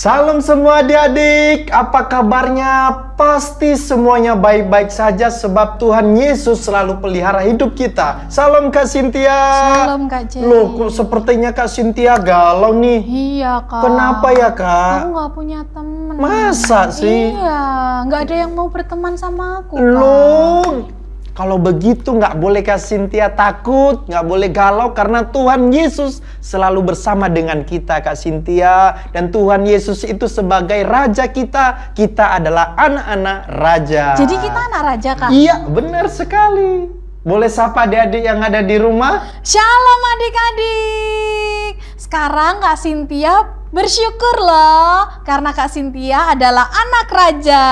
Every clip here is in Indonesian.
Salam semua adik-adik, apa kabarnya? Pasti semuanya baik-baik saja sebab Tuhan Yesus selalu pelihara hidup kita. Salam Kak Cynthia. Salam Kak Jerry. Loh, kok sepertinya Kak Cynthia galau nih? Iya Kak. Kenapa ya Kak? Aku nggak punya teman. Masa sih? Iya, nggak ada yang mau berteman sama aku Kak. Loh, kalau begitu nggak boleh Kak Cynthia takut, nggak boleh galau karena Tuhan Yesus selalu bersama dengan kita Kak Cynthia. Dan Tuhan Yesus itu sebagai Raja kita, kita adalah anak-anak Raja. Jadi kita anak Raja Kak? Iya, benar sekali. Boleh sapa adik-adik yang ada di rumah? Shalom adik-adik. Sekarang Kak Cynthia bersyukur loh karena Kak Cynthia adalah anak Raja.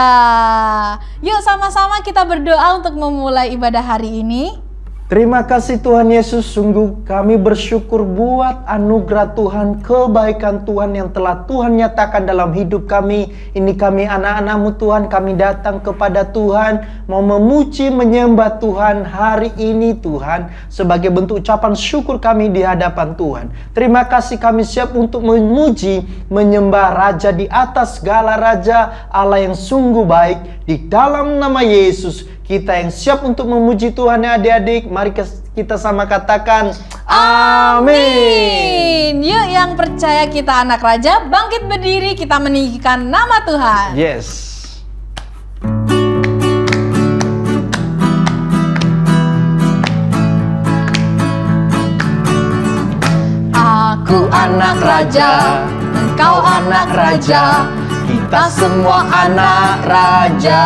Yuk sama-sama kita berdoa untuk memulai ibadah hari ini. Terima kasih Tuhan Yesus, sungguh kami bersyukur buat anugerah Tuhan, kebaikan Tuhan yang telah Tuhan nyatakan dalam hidup kami. Ini kami anak-anak-Mu Tuhan, kami datang kepada Tuhan, mau memuji, menyembah Tuhan hari ini Tuhan, sebagai bentuk ucapan syukur kami di hadapan Tuhan. Terima kasih kami siap untuk memuji, menyembah Raja di atas segala Raja, Allah yang sungguh baik. Di dalam nama Yesus, kita yang siap untuk memuji Tuhan ya adik-adik. Mari kita sama katakan amin. Yuk yang percaya kita anak Raja, bangkit berdiri, kita meninggikan nama Tuhan. Yes. Aku anak Raja, engkau anak Raja, kita semua anak Raja.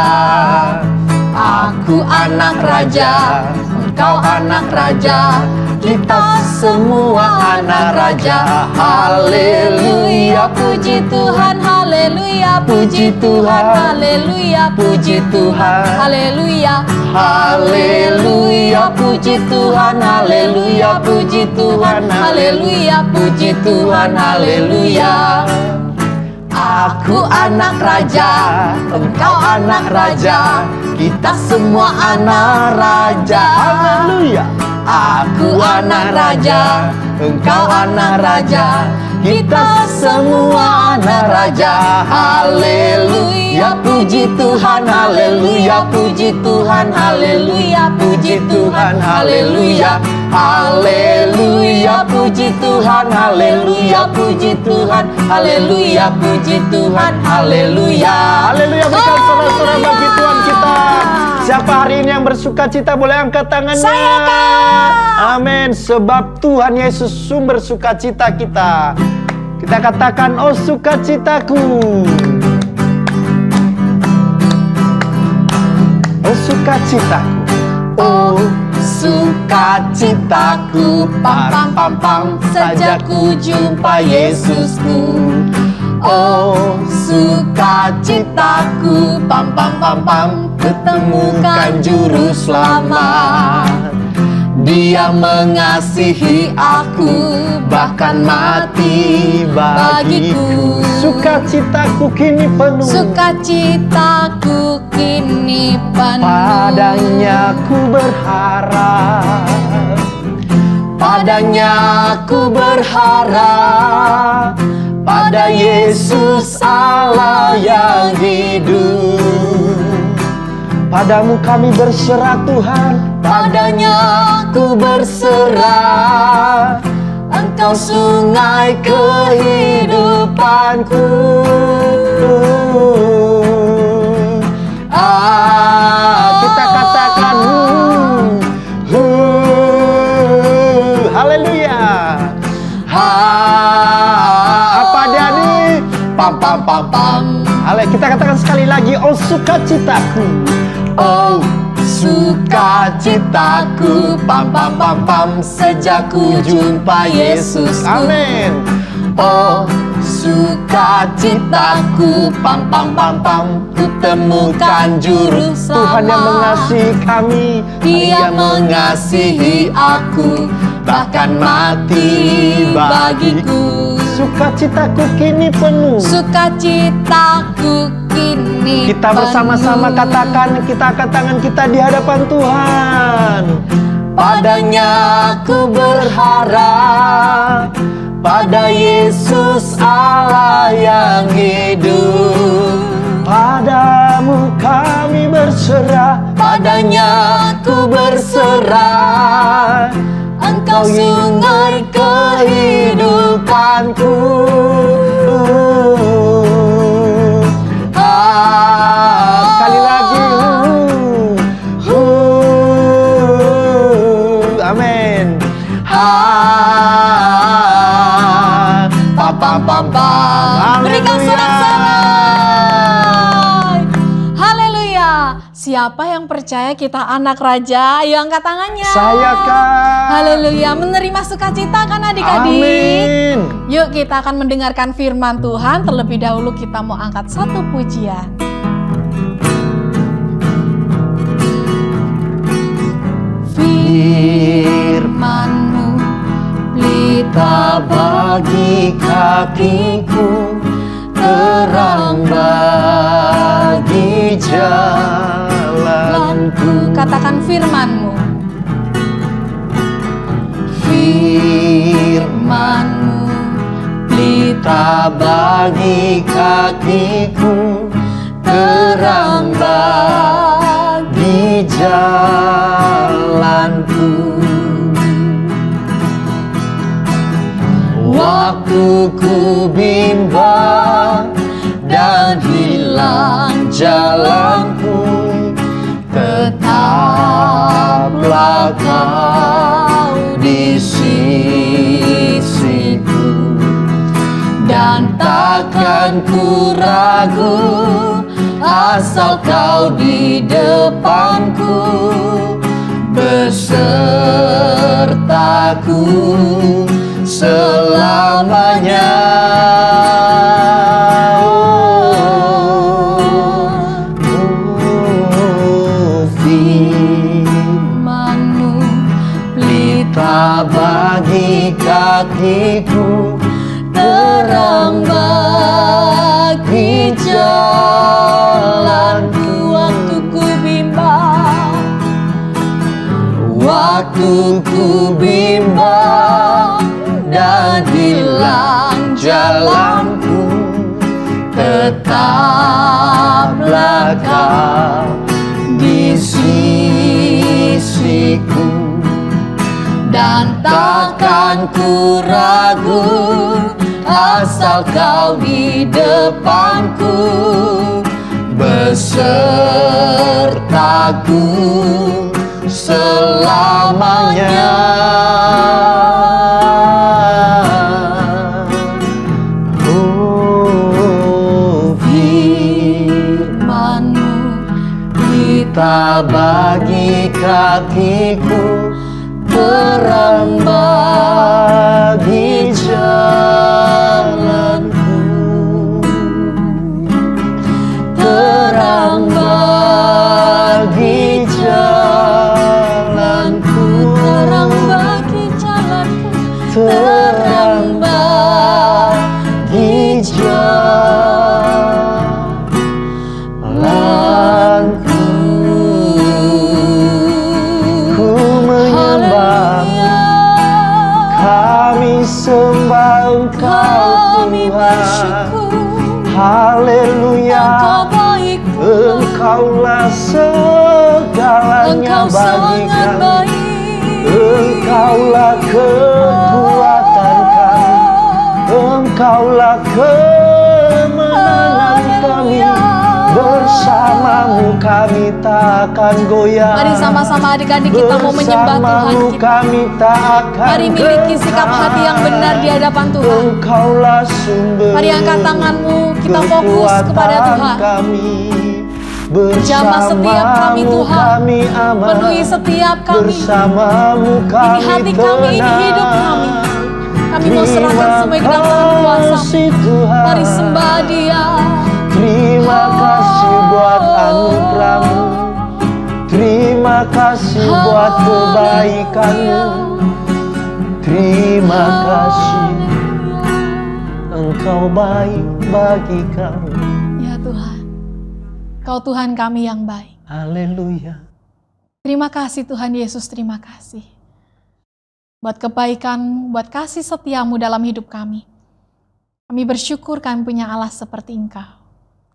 Aku anak Raja, engkau anak Raja, kita semua anak Raja. Haleluya, puji Tuhan, haleluya, puji Tuhan, haleluya, puji Tuhan, haleluya, haleluya, puji Tuhan, haleluya, puji Tuhan, haleluya, puji Tuhan, haleluya. Aku anak Raja, engkau anak Raja, kita semua anak Raja. Haleluya. Aku anak Raja, engkau anak Raja, kita semua anak Raja. Haleluya, puji Tuhan, haleluya, puji Tuhan, haleluya, puji Tuhan, haleluya. Haleluya, puji Tuhan, haleluya, puji Tuhan, haleluya, puji Tuhan, haleluya. Haleluya, berikan sorak-sorai bagi Tuhan kita. Siapa hari ini yang bersuka cita boleh angkat tangannya. Saya Kak. Amin, sebab Tuhan Yesus sumber sukacita kita. Kita katakan, oh sukacitaku. Oh sukacitaku. Oh sukacitaku, pam pam pam pam, sejak ku jumpa Yesusku. Oh sukacitaku, pam pam pam pam, ketemukan juru selamat. Dia mengasihi aku, bahkan mati bagiku. Sukacitaku kini penuh, sukacitaku kini penuh. padanya ku berharap, padanya ku berharap, pada Yesus Allah yang hidup. padamu kami berserah Tuhan, Padanya ku berserah, Engkau sungai kehidupanku. Kita katakan haleluya. Apa adik-adik? Pam pam pam pam. Kita katakan sekali lagi, oh sukacitaku. Oh sukacitaku, pam pam pam pam, sejak ku jumpa Yesusku. Amin. Oh sukacitaku, pam pam pam pam, ku temukan juru Tuhan yang selamat. mengasihi kami, Dia mengasihi aku, bahkan mati bagiku. Sukacitaku kini penuh. Sukacitaku kini Kita bersama-sama penuh. katakan, kita angkat tangan kita di hadapan Tuhan. Padanya ku berharap, pada Yesus Allah yang hidup. Padamu kami berserah, padanya ku berserah. Engkau sungai kehidupanku. Sekali lagi. Amin. Berikan sorak-sorai. Haleluya. Siapa yang percaya kita anak raja? Ayo angkat tangannya. Saya, Kak. Haleluya. Menerima sukacita kan adik-adik? Amin. Yuk kita akan mendengarkan firman Tuhan. Terlebih dahulu kita mau angkat satu pujian. Firman-Mu pelita bagi kakiku, terang bagi jalanku. Katakan firman-Mu. Firman-Mu pelita bagi kakiku, terang bagi jalanku. Waktu ku bimbang dan hilang jalanku, tetaplah Kau di sisiku, dan takkan ku ragu asal Kau di depanku, besertaku selamanya. Firman-Mu pelita bagi kakiku, terang bagi jalanku. Waktu ku bimbang, waktu ku bimbang dan hilang jalanku, tetaplah Kau di sisiku, dan takkan ku ragu asal Kau di depanku, besertaku selamanya. Firman-Mu pelita bagi kakiku, terang bagi jalanku, terang bagi jalanku, terang bagi jalanku, terang bagi jalanku. Ku menyembah, kami sembah Engkau Tuhan. Haleluya. Engkaulah segalanya bagi kami. Engkaulah kekuatan kami, Engkaulah kemenangan kami. Bersama-Mu kami takkan goyah. Mari sama-sama adik-adik kita mau menyembah Tuhan kita. Kami tak akan Mari miliki sikap hati yang benar di hadapan Tuhan. Engkaulah sumber. Mari angkat tanganmu, kita fokus kepada Tuhan. Jamah setiap kami Tuhan, kami aman, penuhi setiap kami. Bersama-Mu kami ini hati kami, ini hidup kami. Kami mau serahkan semua ke dalam tangan kuasa. Mari sembah Dia. Terima kasih buat anugerah-Mu, terima kasih buat kebaikan-Mu, terima kasih Engkau baik bagi kami. Ya Tuhan, Kau Tuhan kami yang baik. Haleluya. Terima kasih Tuhan Yesus, terima kasih. buat kebaikan-Mu, buat kasih setia-Mu dalam hidup kami. Kami bersyukur kami punya Allah seperti Engkau.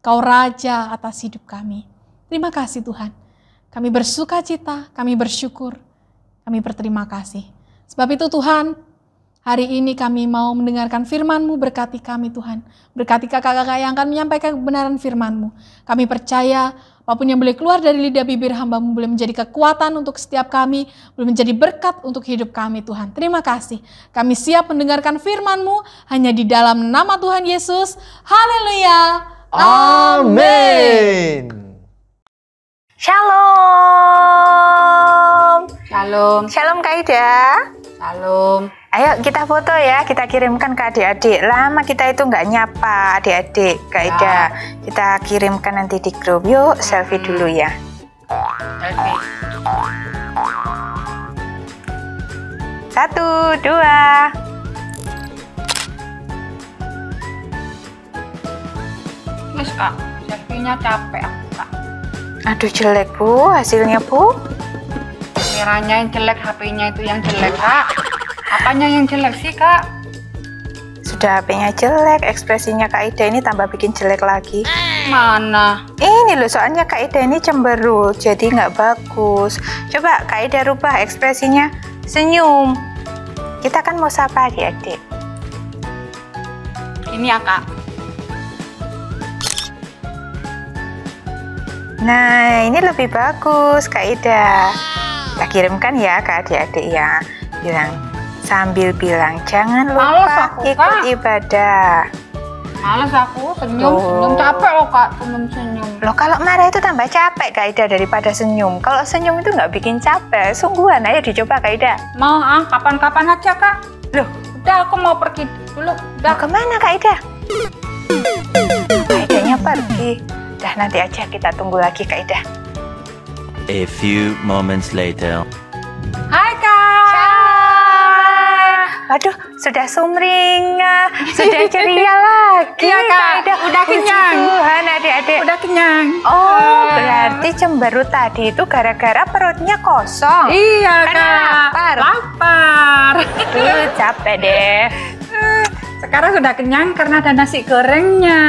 Kau Raja atas hidup kami. Terima kasih Tuhan. Kami bersuka cita, kami bersyukur, kami berterima kasih. Sebab itu Tuhan, hari ini kami mau mendengarkan firman-Mu, berkati kami Tuhan. Berkati kakak-kakak yang akan menyampaikan kebenaran firman-Mu. Kami percaya apapun yang boleh keluar dari lidah bibir hamba-Mu boleh menjadi kekuatan untuk setiap kami, boleh menjadi berkat untuk hidup kami Tuhan. Terima kasih. Kami siap mendengarkan firman-Mu hanya di dalam nama Tuhan Yesus. Haleluya. Amin. Shalom. Shalom. Shalom Kak Ida. Shalom. Ayo kita foto ya, kita kirimkan ke adik-adik. Lama kita itu nggak nyapa adik-adik, Kak Ida. Kita kirimkan nanti di grup. Yuk selfie dulu ya. Selfie. 1, 2. Mas Kak, selfie-nya capek aku Kak. Aduh jelek Bu, hasilnya Bu. Kameranya yang jelek, HP-nya itu yang jelek Kak. Apanya yang jelek sih Kak? Sudah HP-nya jelek, ekspresinya Kak Ida ini tambah bikin jelek lagi. Mana? Ini loh, soalnya Kak Ida ini cemberut, jadi nggak bagus. Coba Kak Ida rubah ekspresinya, senyum. Kita kan mau sapa adik-adik. Ini ya Kak. Nah, ini lebih bagus Kak Ida. Kita kirimkan ya ke adik-adik ya. Sambil bilang, jangan Males lupa aku, ikut Kak. ibadah. Males aku senyum capek loh Kak, senyum. Loh, kalau marah itu tambah capek Kak Ida daripada senyum. Kalau senyum itu nggak bikin capek. Sungguhan, ayo dicoba Kak Ida. Mau kapan-kapan aja Kak. Loh, udah aku mau pergi dulu. Mau kemana Kak Ida? Kak Idanya pergi. Dah nanti aja, kita tunggu lagi Kak Ida. A few moments later. Hai Kak. Waduh, sudah sumringah, sudah ceria lagi. Iya Kak, Ida. udah kenyang. Puji Tuhan adik-adik. Udah kenyang. Oh, berarti cemberut tadi itu gara-gara perutnya kosong. Iya Karena Kak. lapar. Lapar. Capek deh. Sekarang sudah kenyang karena ada nasi gorengnya.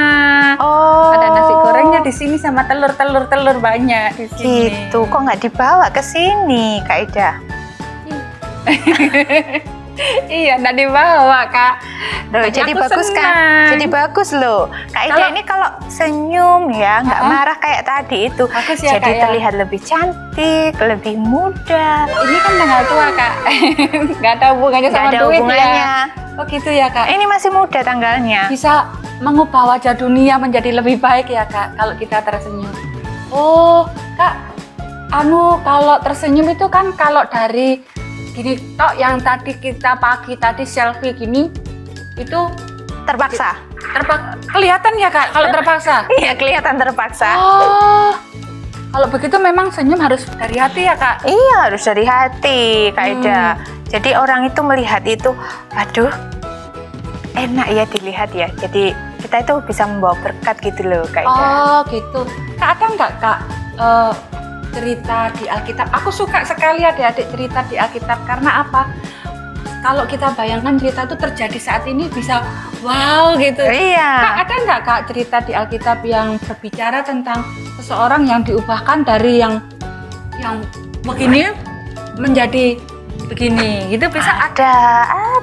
Oh. Ada nasi gorengnya di sini sama telur banyak di sini. Gitu, kok nggak dibawa ke sini, Kak Ida? Iya, nggak dibawa Kak. Loh, jadi aku bagus senang. kan? Jadi bagus loh. Kak Ida ini kalau senyum ya, nggak marah kayak tadi itu. Bagus ya, jadi Kak, ya? terlihat lebih cantik, lebih muda. Ini kan tanggal tua Kak. Nggak ada hubungannya Nggak sama ada duit hubungannya. ya. Oh gitu ya Kak. Ini masih muda tanggalnya. Bisa mengubah wajah dunia menjadi lebih baik ya Kak kalau kita tersenyum. Oh Kak, kalau tersenyum itu kan kalau dari gini tok yang tadi kita pagi tadi selfie gini itu Terpaksa. kelihatan ya Kak kalau terpaksa. Iya, kelihatan terpaksa. Oh, kalau begitu memang senyum harus dari hati ya Kak. Iya, harus dari hati, Kak Ida. Jadi orang itu melihat itu, aduh, enak ya dilihat ya. Jadi kita itu bisa membawa berkat gitu loh, Kak Ida. Oh gitu. Kak, ada nggak Kak cerita di Alkitab? Aku suka sekali adik-adik cerita di Alkitab. Karena apa? Kalau kita bayangkan cerita itu terjadi saat ini bisa wow gitu. Iya. Kak, ada nggak Kak cerita di Alkitab yang berbicara tentang seseorang yang diubahkan dari yang begini menjadi begini gitu bisa? Ada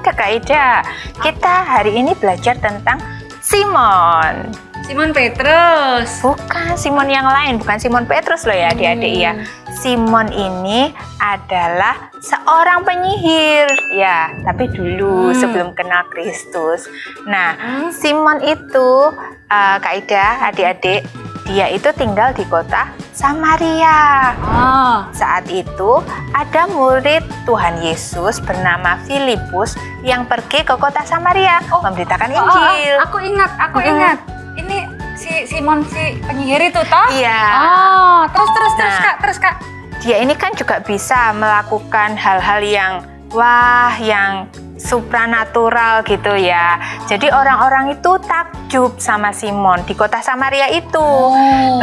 Kak Ida. Kita hari ini belajar tentang Simon. Simon Petrus. Bukan Simon yang lain, bukan Simon Petrus loh ya adik-adik ya. Simon ini adalah seorang penyihir ya, tapi dulu sebelum kenal Kristus. Nah, Simon itu Kak Ida, adik-adik, dia itu tinggal di kota Samaria. Saat itu ada murid Tuhan Yesus bernama Filipus yang pergi ke kota Samaria memberitakan Injil. Aku ingat. Ini si Simon si penyihir itu toh? Iya. Terus Kak. Dia ini kan juga bisa melakukan hal-hal yang supranatural gitu ya. Jadi orang-orang itu takjub sama Simon di kota Samaria itu.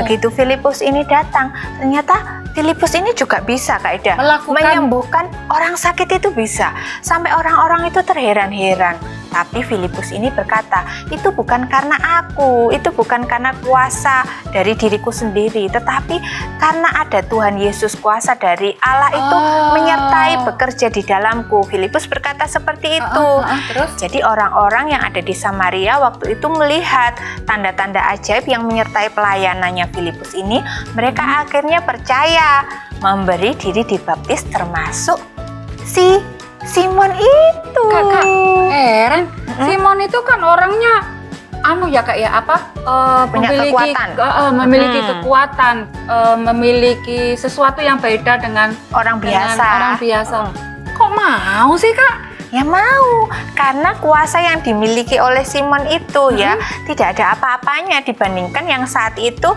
Begitu Filipus ini datang, ternyata Filipus ini juga bisa Kak Ida menyembuhkan orang sakit, itu bisa. Sampai orang-orang itu terheran-heran. Tapi Filipus ini berkata, itu bukan karena aku, itu bukan karena kuasa dari diriku sendiri, tetapi karena ada Tuhan Yesus, kuasa dari Allah itu menyertai bekerja di dalamku. Filipus berkata seperti itu. Terus? Jadi orang-orang yang ada di Samaria waktu itu melihat tanda-tanda ajaib yang menyertai pelayanannya Filipus ini, mereka akhirnya percaya, memberi diri dibaptis, termasuk si Simon itu. Kakak heran, Simon itu kan orangnya ya Kak ya, punya kekuatan. Memiliki kekuatan, memiliki sesuatu yang beda dengan orang biasa. Kok mau sih Kak? Ya mau, karena kuasa yang dimiliki oleh Simon itu ya tidak ada apa-apanya dibandingkan yang saat itu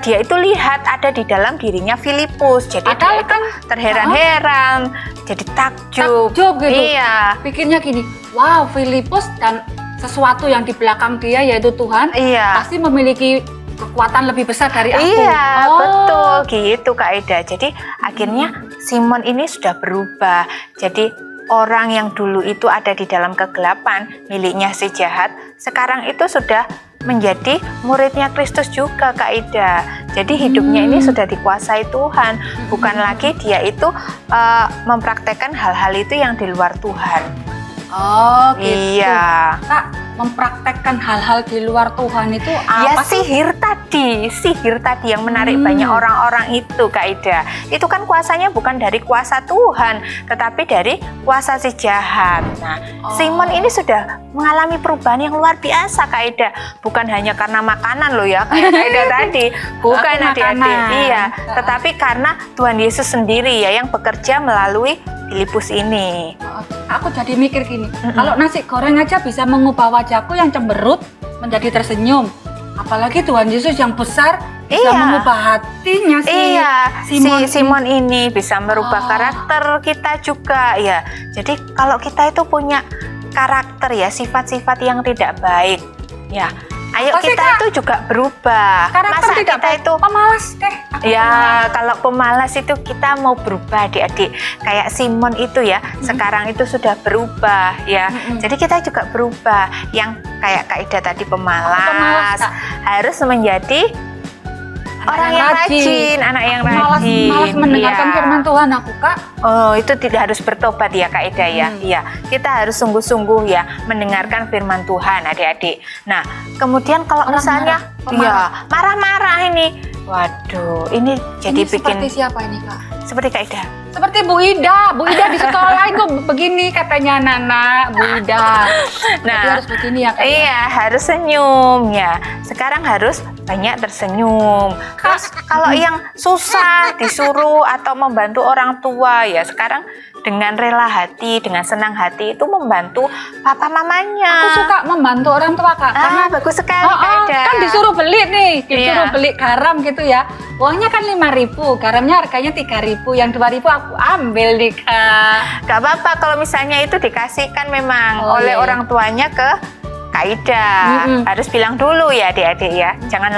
dia itu lihat ada di dalam dirinya Filipus. Jadi dia itu terheran-heran, jadi takjub gitu. Iya. Pikirnya gini, wow, Filipus dan sesuatu yang di belakang dia yaitu Tuhan pasti memiliki kekuatan lebih besar dari aku. Iya, betul gitu Kak Ida. Jadi akhirnya Simon ini sudah berubah. Jadi orang yang dulu itu ada di dalam kegelapan miliknya si jahat, sekarang itu sudah menjadi muridnya Kristus juga Kak Ida. Jadi hidupnya ini sudah dikuasai Tuhan, bukan lagi dia itu mempraktekkan hal-hal itu yang di luar Tuhan. Oh gitu. Iya. Kak, mempraktekkan hal-hal di luar Tuhan itu Ya apa sihir tadi yang menarik banyak orang-orang itu Kak Ida. Itu kan kuasanya bukan dari kuasa Tuhan, tetapi dari kuasa si jahat. Nah, Simon ini sudah mengalami perubahan yang luar biasa Kak Ida. Bukan hanya karena makanan loh ya, kayak Kak Ida tadi. Bukan adik-adik. Iya, tetapi karena Tuhan Yesus sendiri ya yang bekerja melalui Filipus ini. Aku jadi mikir gini, kalau nasi goreng aja bisa mengubah wajahku yang cemberut menjadi tersenyum, apalagi Tuhan Yesus yang besar bisa mengubah hatinya si Simon ini bisa merubah karakter kita juga ya. Jadi kalau kita itu punya karakter ya, sifat-sifat yang tidak baik ya, ayo kita itu juga berubah. Karakter tidak kita itu pemalas deh. Ya, kalau pemalas itu kita mau berubah adik-adik. Kayak Simon itu ya, sekarang itu sudah berubah ya. Jadi kita juga berubah. Yang kayak Kak Ida tadi pemalas harus menjadi orang yang rajin, anak yang rajin. Malas mendengarkan firman Tuhan aku Kak. Oh, itu tidak harus bertobat ya Kak Ida ya. Iya, kita harus sungguh-sungguh ya mendengarkan firman Tuhan adik-adik. Nah, kemudian kalau misalnya marah-marah ini, waduh, ini jadi bikin. Seperti siapa ini Kak? Seperti Kak Ida. Seperti Bu Ida di sekolah itu begini katanya Nana, Bu Ida. Nah, harus begini ya Kak. Iya, harus senyum ya. Sekarang harus banyak tersenyum. Terus kalau yang susah disuruh atau membantu orang tua ya, sekarang dengan rela hati, dengan senang hati itu membantu papa mamanya. Aku suka membantu orang tua Kak. Karena bagus sekali Kak Ida. Kan disuruh beli nih, beli garam gitu ya. Uangnya kan 5.000, garamnya harganya 3.000, yang 2.000 aku ambil nih Kak. Gak apa-apa kalau misalnya itu dikasihkan memang oleh orang tuanya ke Kak Ida. Harus bilang dulu ya adik-adik ya. Jangan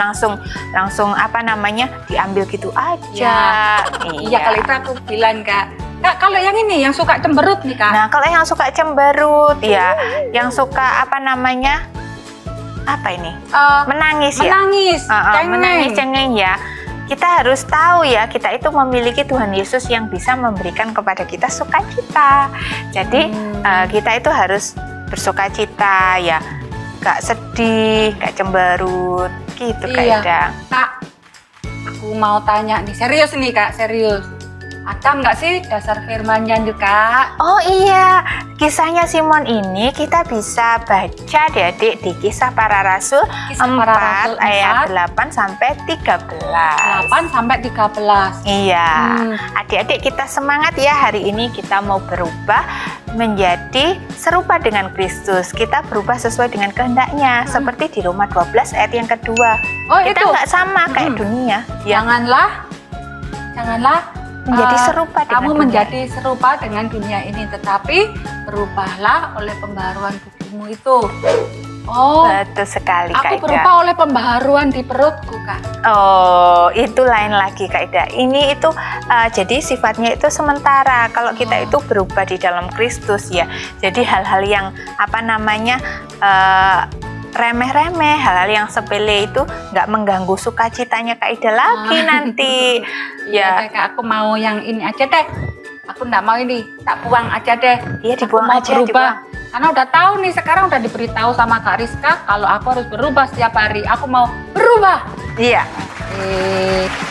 langsung apa namanya diambil gitu aja. Iya, kalau itu aku bilang Kak. Kak, kalau yang ini yang suka cemberut nih Kak. Nah, kalau yang suka cemberut ya, yang suka apa namanya? Apa ini? Menangis ya. Menangis cengeng ya. Kita harus tahu ya, kita itu memiliki Tuhan Yesus yang bisa memberikan kepada kita sukacita. Jadi kita itu harus bersukacita ya, gak sedih, gak cemberut gitu Kak Ida. Kak, aku mau tanya nih, serius nih Kak, serius. Ada nggak sih dasar firman-Nya juga? Oh iya, kisahnya Simon ini kita bisa baca adik-adik di Kisah Para Rasul 4 ayat 8 sampai 13. 8 sampai 13. Iya. Adik-adik kita semangat ya, hari ini kita mau berubah menjadi serupa dengan Kristus. Kita berubah sesuai dengan kehendaknya, seperti di Roma 12 ayat yang kedua. Kita nggak sama kayak dunia. Ya. Janganlah menjadi serupa dengan kamu menjadi serupa dengan dunia ini, tetapi berubahlah oleh pembaruan tubuhmu itu. Oh, betul sekali Kak aku Ida. berupa oleh pembaharuan di perutku, Kak. Oh, itu lain lagi Kak Ida. Ini itu jadi sifatnya itu sementara. Kalau kita itu berubah di dalam Kristus ya. Jadi hal-hal yang apa namanya remeh-remeh, hal-hal yang sepele itu nggak mengganggu sukacitanya Kak Ida lagi nanti. Ya, Kak, aku mau yang ini aja deh. Aku nggak mau ini, tak buang aja deh. Iya, Aku dibuang mau aja, berubah. Karena udah tahu nih, sekarang udah diberitahu sama Kak Rizka kalau aku harus berubah setiap hari. Aku mau berubah. Iya.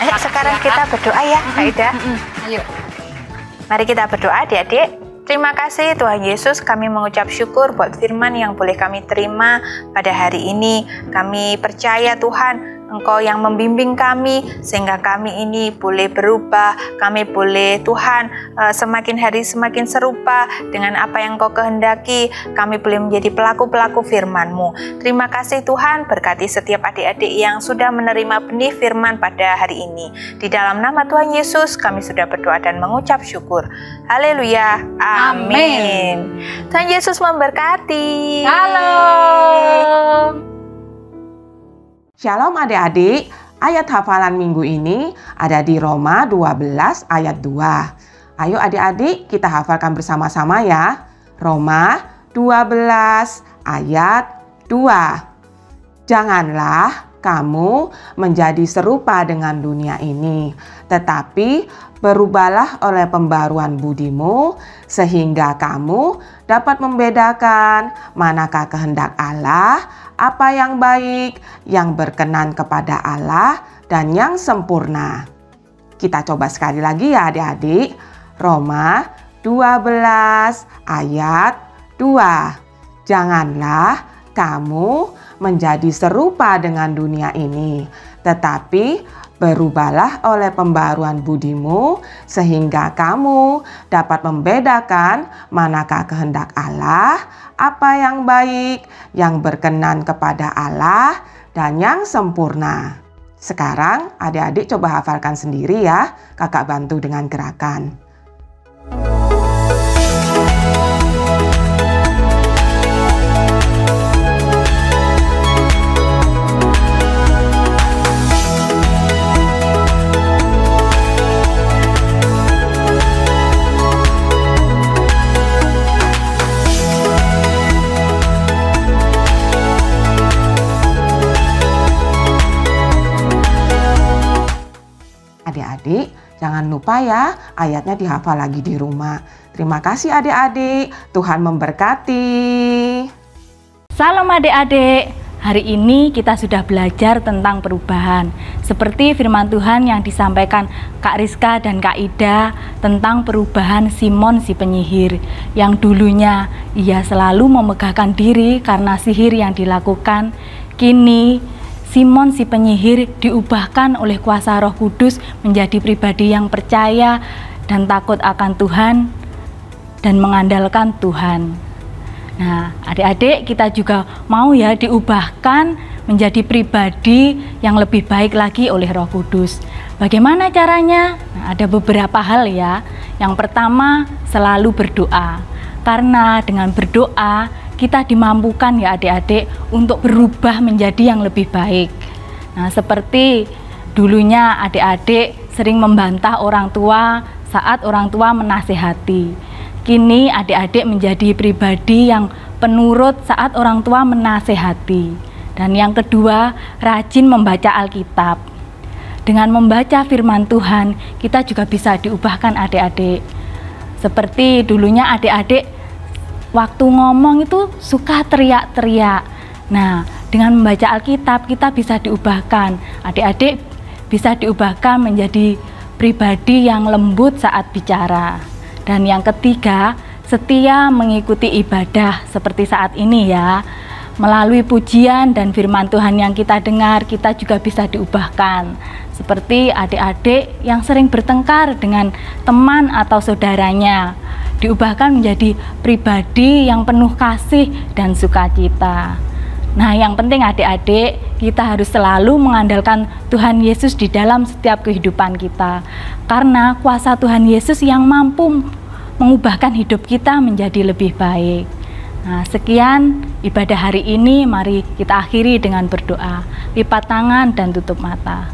Ayo sekarang kita berdoa ya Kak Ida. Ayo. Mari kita berdoa adik-adik. Terima kasih Tuhan Yesus, kami mengucap syukur buat firman yang boleh kami terima pada hari ini. Kami percaya Tuhan, Engkau yang membimbing kami sehingga kami ini boleh berubah. Kami boleh Tuhan semakin hari semakin serupa dengan apa yang Engkau kehendaki. Kami boleh menjadi pelaku-pelaku firman-Mu. Terima kasih Tuhan, berkati setiap adik-adik yang sudah menerima benih firman pada hari ini. Di dalam nama Tuhan Yesus kami sudah berdoa dan mengucap syukur. Haleluya. Amin. Tuhan Yesus memberkati. Halo. Shalom adik-adik, ayat hafalan minggu ini ada di Roma 12 ayat 2. Ayo adik-adik kita hafalkan bersama-sama ya. Roma 12 ayat 2. Janganlah kamu menjadi serupa dengan dunia ini, tetapi berubahlah oleh pembaruan budimu, sehingga kamu dapat membedakan manakah kehendak Allah, apa yang baik, yang berkenan kepada Allah, dan yang sempurna. Kita coba sekali lagi ya adik-adik. Roma 12 ayat 2. Janganlah kamu menjadi serupa dengan dunia ini, tetapi berubahlah oleh pembaruan budimu, sehingga kamu dapat membedakan manakah kehendak Allah, apa yang baik, yang berkenan kepada Allah, dan yang sempurna. Sekarang adik-adik coba hafalkan sendiri ya, kakak bantu dengan gerakan. Adik-adik, jangan lupa ya, ayatnya dihafal lagi di rumah. Terima kasih adik-adik, Tuhan memberkati. Salam adik-adik, hari ini kita sudah belajar tentang perubahan. Seperti firman Tuhan yang disampaikan Kak Rizka dan Kak Ida tentang perubahan Simon si penyihir. Yang dulunya ia selalu memegahkan diri karena sihir yang dilakukan. Kini Simon si penyihir diubahkan oleh kuasa Roh Kudus menjadi pribadi yang percaya dan takut akan Tuhan dan mengandalkan Tuhan. Nah, adik-adik kita juga mau ya diubahkan menjadi pribadi yang lebih baik lagi oleh Roh Kudus. Bagaimana caranya? Nah, ada beberapa hal ya. Yang pertama, selalu berdoa. Karena dengan berdoa kita dimampukan ya adik-adik untuk berubah menjadi yang lebih baik. Nah, seperti dulunya adik-adik sering membantah orang tua saat orang tua menasehati. Kini adik-adik menjadi pribadi yang penurut saat orang tua menasehati. Dan yang kedua, rajin membaca Alkitab. Dengan membaca firman Tuhan, kita juga bisa diubahkan adik-adik. Seperti dulunya adik-adik waktu ngomong itu suka teriak-teriak. Nah, dengan membaca Alkitab kita bisa diubahkan. Adik-adik bisa diubahkan menjadi pribadi yang lembut saat bicara. Dan yang ketiga, setia mengikuti ibadah seperti saat ini ya. Melalui pujian dan firman Tuhan yang kita dengar, kita juga bisa diubahkan. Seperti adik-adik yang sering bertengkar dengan teman atau saudaranya, diubahkan menjadi pribadi yang penuh kasih dan sukacita. Nah, yang penting adik-adik, kita harus selalu mengandalkan Tuhan Yesus di dalam setiap kehidupan kita. Karena kuasa Tuhan Yesus yang mampu mengubahkan hidup kita menjadi lebih baik. Nah, sekian Ibadah hari ini mari kita akhiri dengan berdoa. Lipat tangan dan tutup mata.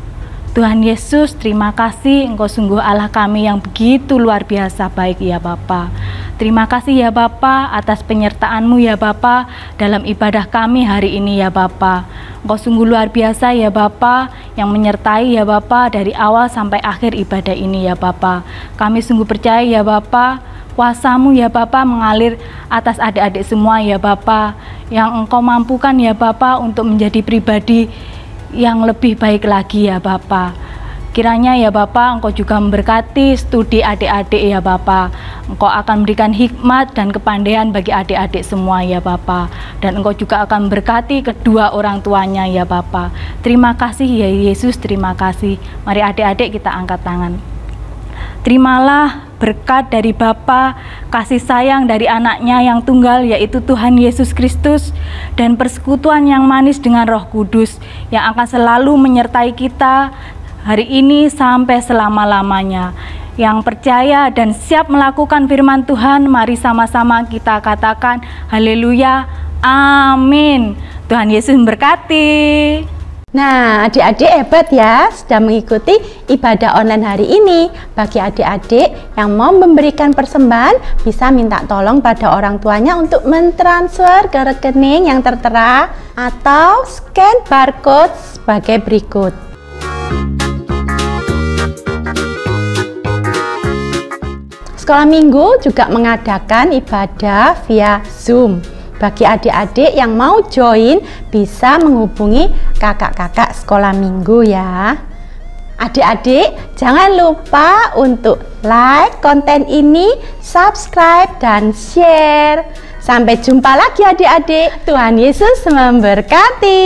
Tuhan Yesus, terima kasih Engkau sungguh Allah kami yang begitu luar biasa baik ya Bapa. Terima kasih ya Bapa atas penyertaan-Mu ya Bapa dalam ibadah kami hari ini ya Bapa. Engkau sungguh luar biasa ya Bapa yang menyertai ya Bapa dari awal sampai akhir ibadah ini ya Bapa. Kami sungguh percaya ya Bapa, kuasa-Mu ya Bapa mengalir atas adik-adik semua ya Bapa, yang Engkau mampukan ya Bapa untuk menjadi pribadi yang lebih baik lagi ya Bapa. Kiranya ya Bapa, Engkau juga memberkati studi adik-adik ya Bapa. Engkau akan memberikan hikmat dan kepandaian bagi adik-adik semua ya Bapa. Dan Engkau juga akan memberkati kedua orang tuanya ya Bapa. Terima kasih ya Yesus, terima kasih. Mari adik-adik kita angkat tangan. Terimalah berkat dari Bapa, kasih sayang dari anaknya yang tunggal yaitu Tuhan Yesus Kristus, dan persekutuan yang manis dengan Roh Kudus yang akan selalu menyertai kita hari ini sampai selama-lamanya. Yang percaya dan siap melakukan firman Tuhan, mari sama-sama kita katakan haleluya, amin. Tuhan Yesus memberkati. Nah, adik-adik hebat ya, sudah mengikuti ibadah online hari ini. Bagi adik-adik yang mau memberikan persembahan, bisa minta tolong pada orang tuanya untuk mentransfer ke rekening yang tertera atau scan barcode sebagai berikut. Sekolah Minggu juga mengadakan ibadah via Zoom. Bagi adik-adik yang mau join, bisa menghubungi kakak-kakak Sekolah Minggu ya. Adik-adik, jangan lupa untuk like konten ini, subscribe, dan share. Sampai jumpa lagi adik-adik. Tuhan Yesus memberkati.